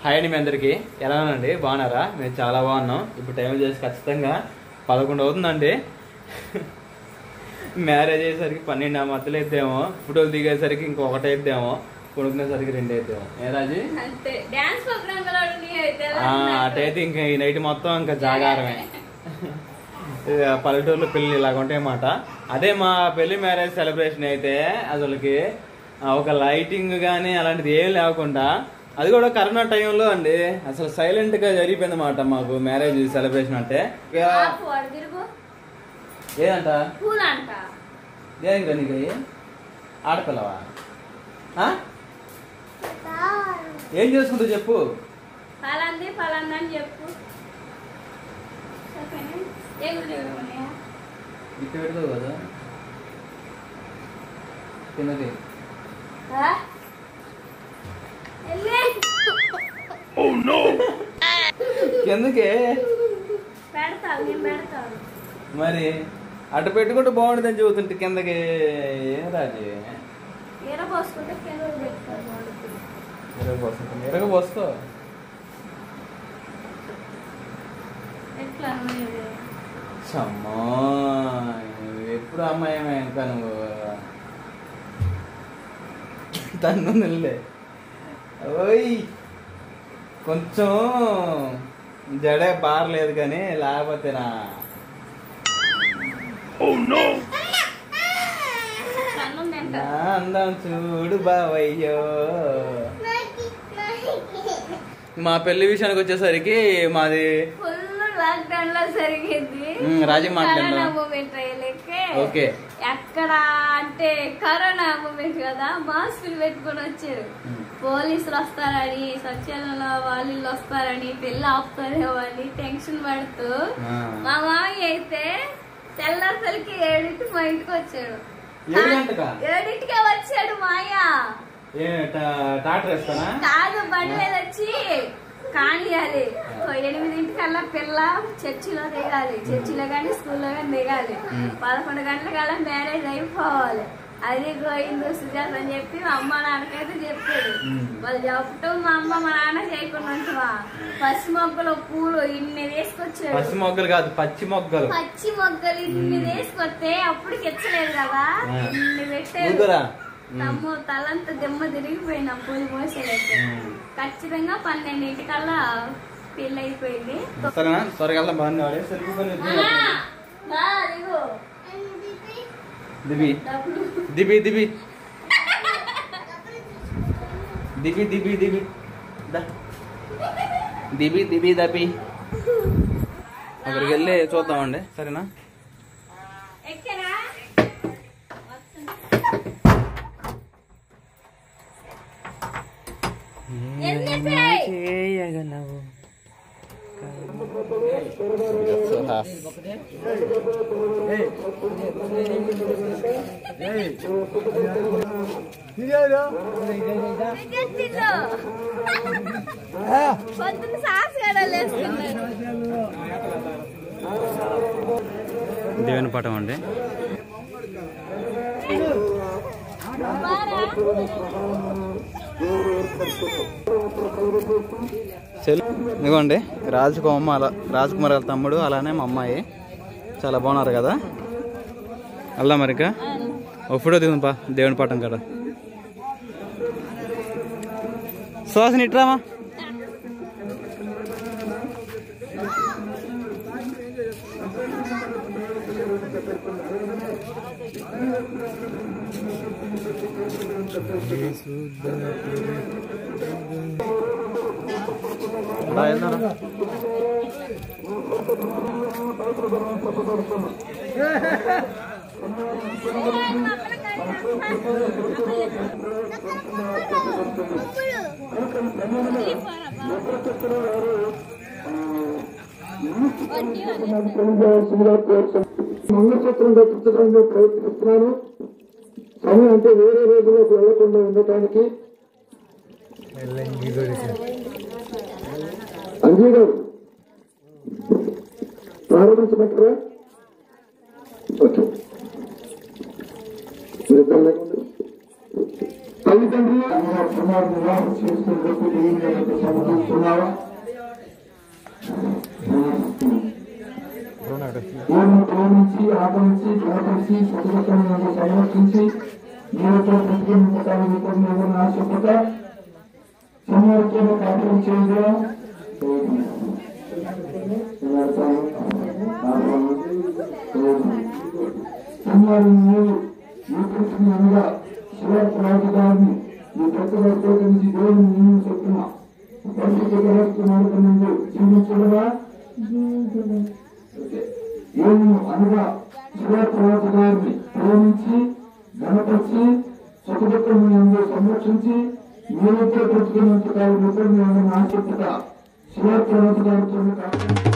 Hi అండి మీ అందరికీ ఎలా ఉన్నారండి బాగున్నారా మేము చాలా బాగున్నాం ఇప్పుడు టైం చేసి ఖచ్చితంగా 11 అవుతుందండి మ్యారేజ్ అయ్యేసరికి 12 మధ్యలో అయిద్దేమో ఫోటోలు దిగేసరికి ఇంకొకటి అయిద్దేమో కొడుకునేసరికి 2 అయిద్దేమో ఏ రాజీ అటైతే ఇంకా ఈ నైట్ మొత్తం ఇంకా జాగారమే పల్లెటూరులో పెళ్ళి ఇలాగ ఉంటాయన్నమాట అదే మా పెళ్లి మ్యారేజ్ సెలబ్రేషన్ అయితే అసలుకి ఒక లైటింగ్ కానీ అలాంటిది ఏం లేకుండా అది కూడా కరోనా టైంలో అండి అసలు సైలెంట్ గా జరిగిపోయింది అన్నమాట మాకు మ్యారేజ్ సెలబ్రేషన్ అంటే ఏదంట దేనికి నీకు ఆడపిల్లవా ఏం చేసుకుంటావు చెప్పు ఇటు పెడతావు కదా కిందకి కిందకే మరి అటు పెట్టుకుంటే బాగుంటుందని చెబుతుంటే కిందకి ఏం రాజు ఎరగపోసుకో అమ్మా ఎప్పుడు అమ్మాయి ఇంకా నువ్వు తను నిల్లే ఓయ్ కొంచెం జడే బారలేదు కానీ లేకపోతేనా అందం చూడు బావయ్యో మా పెళ్లి విషయానికి వచ్చేసరికి మాది లాక్డౌన్ లో జరిగింది రాజీ కరోనా మూమెంట్ ఓకే ఎక్కడ అంటే కరోనా మూమెంట్ కదా మాస్కులు పెట్టుకొని వచ్చారు పోలీసులు వస్తారని సత్యాలలో వాళ్ళు వస్తారని పెళ్లి ఆపుతారేమో అని టెన్షన్ పడుతూ మా మామయ్య అయితే తెల్లసరికి 7ంటికి మా ఇంటికి వచ్చాడు 7ంటికే వచ్చాడు మాయ కాదు బండి మీద వచ్చి కానియాలి 8ంటికల్లా పిల్ల చర్చిలో దిగాలి చర్చిలో కానీ స్కూల్లో కానీ దిగాలి 11 గంటలకల్లా మ్యారేజ్ అయిపోవాలి అది గోయింది సుజాత అని చెప్పి మా అమ్మ నాన్నకైతే చెప్పాడు వాళ్ళు చెప్పటం మా అమ్మ మా నాన్న చేయకుండా ఉంటువా పచ్చి మొగ్గలు పూలు ఇన్ని వేసుకొచ్చాడు పచ్చి మొగ్గలు కాదు పచ్చి మొగ్గలు ఇన్ని వేసుకొస్తే అప్పటికి ఎచ్చలేదు కదా ఇన్ని పెట్టాడు తమ్ము తలంతా దిమ్మ తిరిగిపోయింది పూలు మోసేదైతే ఖచ్చితంగా 12ంటికల్లా పెళ్లి అయిపోయింది దిబి దిబి దిబి దిబి దిబి దిబి దిబి దిబి దబి అక్కడికి వెళ్ళి చూద్దామండి సరేనా చేయగలవు దేవుని పటం అండి ఇదిగోండి రాజకుమార్ వాళ్ళ తమ్ముడు అలానే మా అమ్మాయి చాలా బాగున్నారు కదా అల్లా మరిక ఒక ఫోటో దిగుపా దేవుని పటం కదా సువాసన ఇట్రామా మంగళసూత్రం కట్టించడానికి ప్రయత్నిస్తున్నాను సమయం అంటే వేరే రోజుల్లోకి వెళ్లకుండా ఉండటానికి అంజీ గారు ప్రారంభించమంటారా ఓకే తల్లిదండ్రులు కుమార్ వివాహం చేసుకున్నప్పుడు ఉన్నావా? దేవుని ప్రేమించి ఆదరించి బలపరిచి సుఖదుఖములను సంరక్షించి నీవుతో బ్రతికించడానికి కొన్ని ఆశపడ సమయానికి కాపురం చేయగా నీవు అనగా శివరాజు గారిని నీ ప్రతిభతో కలిసి దేవుని నేను చెప్తున్నా ముందు జీవించడమా ఏమి అనగా శివరాజు గారిని ప్రేమించి గణపరిచి సుఖదుఖములను సంరక్షించి నీవుతో బ్రతికినంత కాలం ఆశపడ శివరాజు గారితో